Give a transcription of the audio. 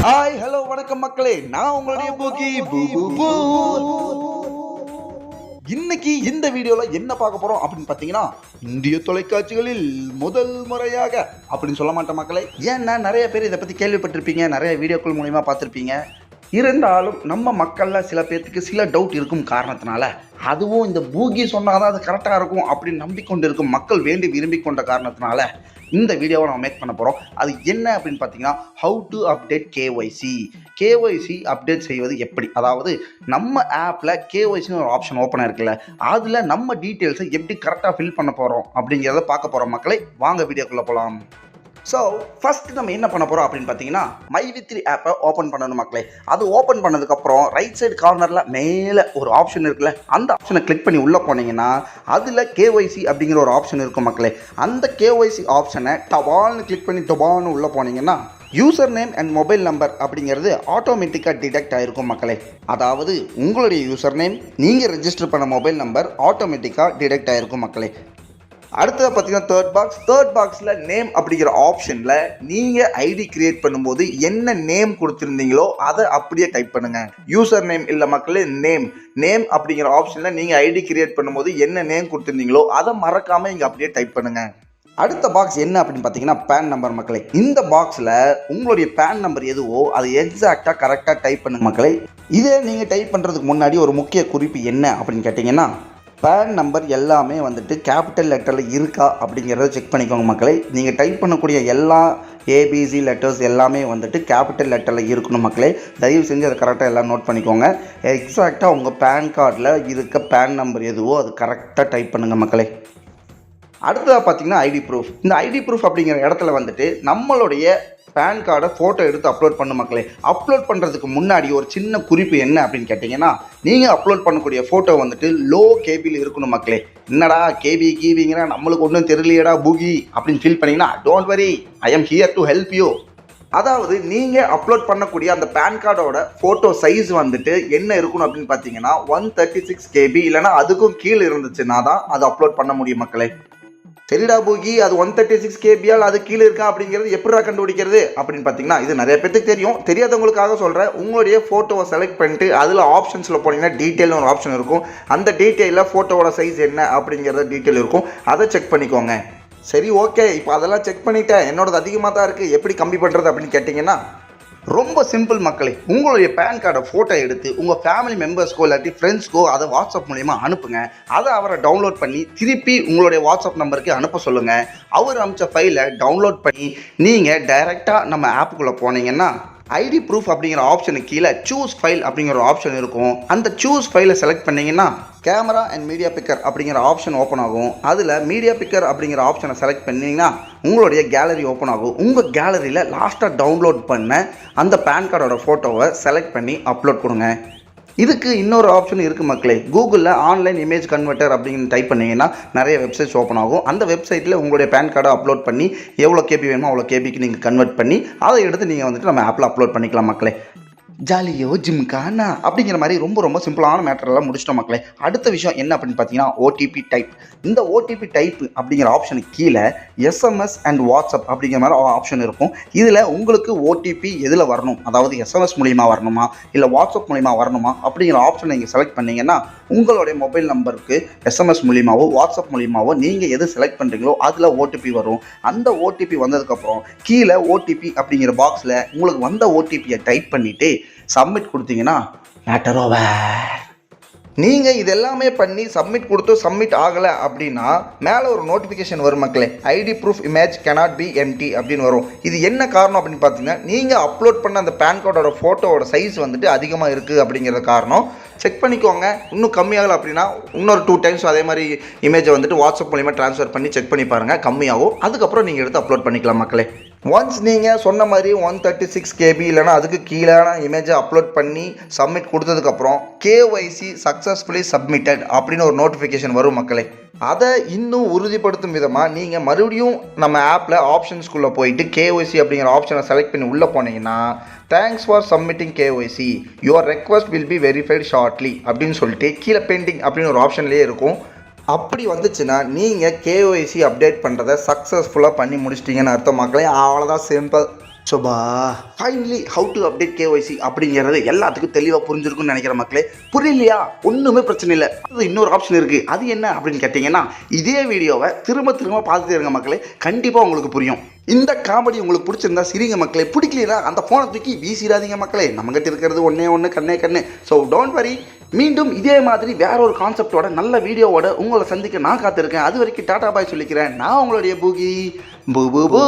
Hi hello வணக்கம் மக்களே, நான் உங்களுடைய பூகி பூ. இன்னைக்கு இந்த வீடியோல என்ன பார்க்க போறோம் அப்படின்னு பார்த்தீங்கன்னா, இந்திய தொலைக்காட்சிகளில் முதல் முறையாக அப்படின்னு சொல்ல மாட்டேன் மக்களே. ஏன்னா நிறைய பேர் இதை பத்தி கேள்விப்பட்டிருப்பீங்க, நிறைய வீடியோக்கள் மூலியமா பார்த்துருப்பீங்க. இருந்தாலும் நம்ம மக்கள்ல சில பேர்த்துக்கு சில டவுட் இருக்கும் காரணத்தினால, அதுவும் இந்த பூகி சொன்னாதான் அது கரெக்டாக இருக்கும் அப்படின்னு நம்பிக்கொண்டு இருக்கும் மக்கள் வேண்டி விரும்பி கொண்ட காரணத்தினால இந்த வீடியோவை நம்ம மேக் பண்ண போகிறோம். அது என்ன அப்படின்னு பார்த்தீங்கன்னா, how to update KYC update செய்வது எப்படி. அதாவது நம்ம ஆப்பில் கேஒய்சின்னு ஒரு ஆப்ஷன் ஓப்பனாக இருக்குல்ல, அதில் நம்ம டீட்டெயில்ஸை எப்படி கரெக்டாக ஃபில் பண்ண போகிறோம் அப்படிங்கிறத பார்க்க போகிறோம் மக்களே. வாங்க வீடியோக்குள்ளே போகலாம். ஸோ ஃபர்ஸ்ட் நம்ம என்ன பண்ண போகிறோம் அப்படின்னு பார்த்தீங்கன்னா, மைவித்ரி ஆப்பை ஓப்பன் பண்ணணும் மக்களே. அது ஓப்பன் பண்ணதுக்கப்புறம் ரைட் சைடு கார்னரில் மேலே ஒரு ஆப்ஷன் இருக்குல்ல, அந்த ஆப்ஷனை கிளிக் பண்ணி உள்ளே போனீங்கன்னா அதில் கேஒய்சி அப்படிங்கிற ஒரு ஆப்ஷன் இருக்கும் மக்களே. அந்த கேஒய்சி ஆப்ஷனை டபால்னு கிளிக் பண்ணி டபால்னு உள்ளே போனீங்கன்னா user name and mobile number அப்படிங்கிறது ஆட்டோமேட்டிக்காக டிடெக்ட் ஆகிருக்கும் மக்களே. அதாவது உங்களுடைய யூசர் நேம், நீங்கள் ரெஜிஸ்டர் பண்ண மொபைல் நம்பர் ஆட்டோமேட்டிக்காக டிடெக்ட் ஆகிருக்கும் மக்களே. அடுத்தது பார்த்தீங்கன்னா தேர்ட் பாக்ஸில் நேம் அப்படிங்கிற ஆப்ஷனில் நீங்கள் ஐடி கிரியேட் பண்ணும்போது என்ன நேம் கொடுத்துருந்தீங்களோ அதை அப்படியே டைப் பண்ணுங்கள். யூசர் நேம் இல்லை மக்களே, நேம் அப்படிங்கிற ஆப்ஷனில் நீங்கள் ஐடி கிரியேட் பண்ணும்போது என்ன நேம் கொடுத்துருந்தீங்களோ அதை மறக்காமல் இங்கே அப்படியே டைப் பண்ணுங்கள். அடுத்த பாக்ஸ் என்ன அப்படின்னு பார்த்தீங்கன்னா, பேன் நம்பர் மக்களே. இந்த பாக்ஸில் உங்களுடைய பேன் நம்பர் எதுவோ அது எக்ஸாக்டாக கரெக்டாக டைப் பண்ணுங்க மக்களே. இதே நீங்கள் டைப் பண்ணுறதுக்கு முன்னாடி ஒரு முக்கிய குறிப்பு என்ன அப்படின்னு கேட்டிங்கன்னா, பேன் நம்பர் எல்லாமே வந்துட்டு கேபிட்டல் லெட்டரில் இருக்கா அப்படிங்கிறத செக் பண்ணிக்கோங்க மக்களே. நீங்கள் டைப் பண்ணக்கூடிய எல்லா ஏபிசி லெட்டர்ஸ் எல்லாமே வந்துட்டு கேபிட்டல் லெட்டரில் இருக்கணும் மக்களே. தயவு செஞ்சு அதை கரெக்டாக எல்லாம் நோட் பண்ணிக்கோங்க. எக்ஸாக்டாக உங்கள் பேன் கார்டில் இருக்க பேன் நம்பர் எதுவோ அது கரெக்டாக டைப் பண்ணுங்கள் மக்களே. அடுத்ததாக பார்த்தீங்கன்னா ஐடி ப்ரூஃப். இந்த ஐடி ப்ரூஃப் அப்படிங்கிற இடத்துல வந்துட்டு நம்மளுடைய பேன் கார்டை ஃபோட்டோ எடுத்து அப்லோட் பண்ண மக்களே. அப்லோட் பண்ணுறதுக்கு முன்னாடி ஒரு சின்ன குறிப்பு என்ன அப்படின்னு கேட்டிங்கன்னா, நீங்கள் அப்லோட் பண்ணக்கூடிய ஃபோட்டோ வந்துட்டு லோ கேபியில் இருக்கணும் மக்களே. என்னடா கேபிங்கிற நம்மளுக்கு ஒன்றும் தெரியலையடா பூகி அப்படின்னு ஃபீல் பண்ணிங்கன்னா, don't worry, I am here to help you. அதாவது நீங்கள் அப்லோட் பண்ணக்கூடிய அந்த பேன் கார்டோட ஃபோட்டோ சைஸ் வந்துட்டு என்ன இருக்கணும் அப்படின்னு பார்த்தீங்கன்னா 136 KB இல்லைனா அதுக்கும் கீழே இருந்துச்சுன்னா தான் அது அப்லோட் பண்ண முடியும் மக்களே. சரிடா பூகி, அது 136 KBயால் அது கீழே இருக்கா அப்படிங்கிறது எப்படிடா கண்டுபிடிக்கிறது அப்படின்னு பார்த்தீங்கன்னா, இது நிறைய பேருக்கு தெரியும். தெரியாதவங்களுக்காக சொல்கிறேன். உங்களுடைய ஃபோட்டோவை செலக்ட் பண்ணிட்டு அதில் ஆப்ஷன்ஸில் போனீங்கன்னா டீட்டெயில்னு ஒரு ஆப்ஷன் இருக்கும். அந்த டீட்டெயிலில் ஃபோட்டோவோட சைஸ் என்ன அப்படிங்கிறத டீட்டெயில் இருக்கும், அதை செக் பண்ணிக்கோங்க. சரி ஓகே, இப்போ அதெல்லாம் செக் பண்ணிட்டேன், என்னோடது அதிகமாக தான் இருக்குது, எப்படி கம்மி பண்ணுறது அப்படின்னு கேட்டிங்கன்னா, ரொம்ப சிம்பிள் மக்களே. உங்களுடைய பேன் கார்டை ஃபோட்டோ எடுத்து உங்கள் ஃபேமிலி மெம்பர்ஸ்க்கோ இல்லாட்டி ஃப்ரெண்ட்ஸ்க்கோ அதை வாட்ஸ்அப் மூலிமா அனுப்புங்க. அதை அவரை டவுன்லோட் பண்ணி திருப்பி உங்களுடைய வாட்ஸ்அப் நம்பருக்கு அனுப்ப சொல்லுங்கள். அவர் அனுப்பிச்ச ஃபைலை டவுன்லோட் பண்ணி நீங்கள் டைரெக்டாக நம்ம ஆப்புக்குள்ளே போனீங்கன்னா ஐடி ப்ரூஃப் அப்படிங்கிற ஆப்ஷனுக்கு கீழே சூஸ் ஃபைல் அப்படிங்கிற ஒரு ஆப்ஷன் இருக்கும். அந்த சூஸ் ஃபைலை செலக்ட் பண்ணிங்கன்னா கேமரா அண்ட் மீடியா பிக்கர் அப்படிங்கிற ஆப்ஷன் ஓப்பன் ஆகும். அதில் மீடியா பிக்கர் அப்படிங்கிற ஆப்ஷனை செலக்ட் பண்ணிங்கன்னா உங்களுடைய கேலரி ஓப்பன் ஆகும். உங்கள் கேலரியில் லாஸ்ட்டாக டவுன்லோட் பண்ண அந்த பேன் கார்டோட ஃபோட்டோவை செலக்ட் பண்ணி அப்லோட் கொடுங்க. இதுக்கு இன்னொரு ஆப்ஷன் இருக்குது மக்களே. கூகுளில் ஆன்லைன் இமேஜ் கன்வெர்ட்டர் அப்படின்னு டைப் பண்ணிங்கன்னா நிறைய வெப்சைட்ஸ் ஓப்பன் ஆகும். அந்த வெப்சைட்டில் உங்களுடைய பேன் கார்டை அப்லோட் பண்ணி எவ்வளோ கேபி வேணுமோ அவ்வளோ கேபிக்கு நீங்கள் கன்வெர்ட் பண்ணி அதை எடுத்து நீங்கள் வந்துட்டு நம்ம ஆப்பில் அப்லோட் பண்ணிக்கலாம் மக்களே. ஜாலியோ ஜிம்கானா அப்படிங்கிற மாதிரி ரொம்ப சிம்பிளான மேட்டரெல்லாம் முடிச்சிட்டோம் மக்களே. அடுத்த விஷயம் என்ன அப்படின்னு பார்த்தீங்கன்னா, ஓடிபி டைப். இந்த ஓடிபி டைப் அப்படிங்கிற ஆப்ஷனுக்கு கீழே எஸ்எம்எஸ் அண்ட் வாட்ஸ்அப் அப்படிங்கிற மாதிரி ஆப்ஷன் இருக்கும். இதில் உங்களுக்கு ஓடிபி எதில் வரணும், அதாவது எஸ்எம்எஸ் மூலிமா வரணுமா இல்லை வாட்ஸ்அப் மூலிமா வரணுமா அப்படிங்கிற ஆப்ஷனை நீங்கள் செலக்ட் பண்ணிங்கன்னா உங்களுடைய மொபைல் நம்பருக்கு எஸ்எம்எஸ் மூலிமாவோ வாட்ஸ்அப் மூலிமாவோ நீங்கள் எது செலக்ட் பண்ணுறீங்களோ அதில் ஓடிபி வரும். அந்த ஓடிபி வந்ததுக்கப்புறம் கீழே ஓடிபி அப்படிங்கிற பாக்ஸில் உங்களுக்கு வந்த ஓடிபியை டைப் பண்ணிவிட்டு சப்மிட் கொடுத்தீங்கன்னா மேட்டர் ஓவர். நீங்கள் இது எல்லாமே பண்ணி சப்மிட் கொடுத்து சப்மிட் ஆகலை அப்படின்னா மேலே ஒரு நோட்டிஃபிகேஷன் வரும் மக்களே, ID proof image cannot be empty அப்படின்னு வரும். இது என்ன காரணம் அப்படின்னு பார்த்தீங்கன்னா, நீங்கள் அப்லோட் பண்ண அந்த பேன் கார்டோட ஃபோட்டோவோட சைஸ் வந்துட்டு அதிகமாக இருக்குது அப்படிங்கிற காரணம். செக் பண்ணிக்கோங்க. இன்னும் கம்மியாகலை அப்படின்னா இன்னொரு 2 டைம்ஸ் அதே மாதிரி இமேஜை வந்துட்டு வாட்ஸ்அப் மூலிமா ட்ரான்ஸ்ஃபர் பண்ணி செக் பண்ணி பாருங்கள், கம்மியாகும். அதுக்கப்புறம் நீங்கள் எடுத்து அப்லோட் பண்ணிக்கலாம் மக்களே. ஒன்ஸ் நீங்கள் சொன்ன மாதிரி 136 KB இல்லைனா அதுக்கு கீழான இமேஜை அப்லோட் பண்ணி சப்மிட் கொடுத்ததுக்கப்புறம் கேஒய்சி சக்ஸஸ்ஃபுல்லி சப்மிட்டட் அப்படின்னு ஒரு நோட்டிஃபிகேஷன் வரும் மக்களே. அதை இன்னும் உறுதிப்படுத்தும் விதமாக நீங்கள் மறுபடியும் நம்ம ஆப்பில் ஆப்ஷன்ஸ்குள்ளே போயிட்டு கேஒய்சி அப்படிங்கிற ஆப்ஷனை செலக்ட் பண்ணி உள்ளே போனீங்கன்னா thanks for submitting KYC, your request will be verified shortly அப்படின்னு சொல்லிட்டு கீழே பெண்டிங் அப்படின்னு ஒரு ஆப்ஷன்லேயே இருக்கும். அப்படி வந்துச்சுன்னா நீங்கள் கேஒய்சி அப்டேட் பண்ணுறதை சக்ஸஸ்ஃபுல்லாக பண்ணி முடிச்சிட்டிங்கன்னு அர்த்தம் மக்களே. அவ்வளோதான், simple. Sofa finally how to update KYC அப்படிங்கிறது எல்லாத்துக்கும் தெளிவாக புரிஞ்சிருக்கும்னு நினைக்கிற மக்களே. புரியலையா? ஒன்றுமே பிரச்சனை இல்லை. அது இன்னொரு ஆப்ஷன் இருக்குது. அது என்ன அப்படின்னு கேட்டிங்கன்னா, இதே வீடியோவை திரும்ப திரும்ப பார்த்துட்டே இருங்க மக்களே, கண்டிப்பாக உங்களுக்கு புரியும். இந்த காமெடி உங்களுக்கு பிடிச்சிருந்தா சிரிங்க மக்களே, பிடிக்கலனா அந்த ஃபோனை தூக்கி வீசிடாதீங்க மக்களே. நம்மகிட்ட இருக்கிறது ஒன்று கண்ணே கண்ணு. So don't worry. மீண்டும் இதே மாதிரி வேற ஒரு கான்செப்டோட நல்ல வீடியோவோட உங்களை சந்திக்க நான் காத்திருக்கேன். அது வரைக்கும் டாடா பாய் சொல்லிக்கிறேன். நான் உங்களுடைய பூகி. பூ பூ பூ.